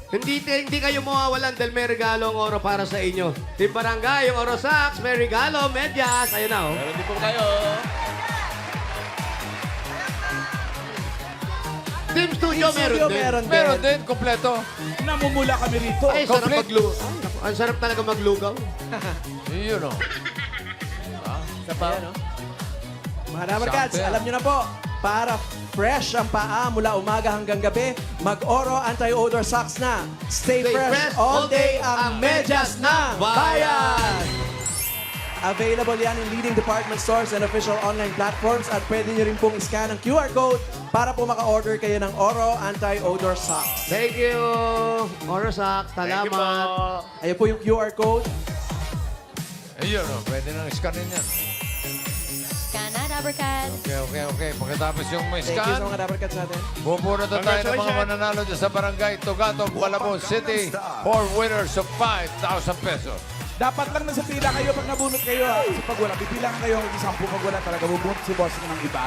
Hindi kayo mawawalan dahil may regalo ang Oro para sa inyo. Team Barangay, yung Oro Socks, may regalo, medyas. Ayun na, oh. Meron din po kayo. Team Studio, meron din. Meron din, kompleto. Namumula kami rito. Ay, sarap Complete. maglugaw. Ang sarap talaga maglugaw. Yun o. Sa pa, no? Mga Dabarkads, Sample. alam nyo na po, para fresh ang paa mula umaga hanggang gabi, mag-Oro Anti-Odor Socks na. Stay fresh all day ang medyas ng bayan! Available yan in leading department stores and official online platforms at pwede nyo rin pong i-scan ang QR code para po maka-order kayo ng Oro Anti-Odor Socks. Thank you, Oro Socks. Thank you po. Salamat. Ayun po yung QR code. Ayun o, pwede nang scanin yan. Scan na, Dabarkad. Okay. Pagkatapos yung may Thank you sa scan, mga Dabarkads natin. bubunot na tayo ng mga Congratulations. mananalo dyan sa barangay Tugatog, Malabon City for winners of 5,000 pesos. Dapat lang nasa pila kayo pag nabunot kayo. Kasi pag wala, bibilangan kayo hanggang 10 pag wala talaga. Bubunot si boss ng iba.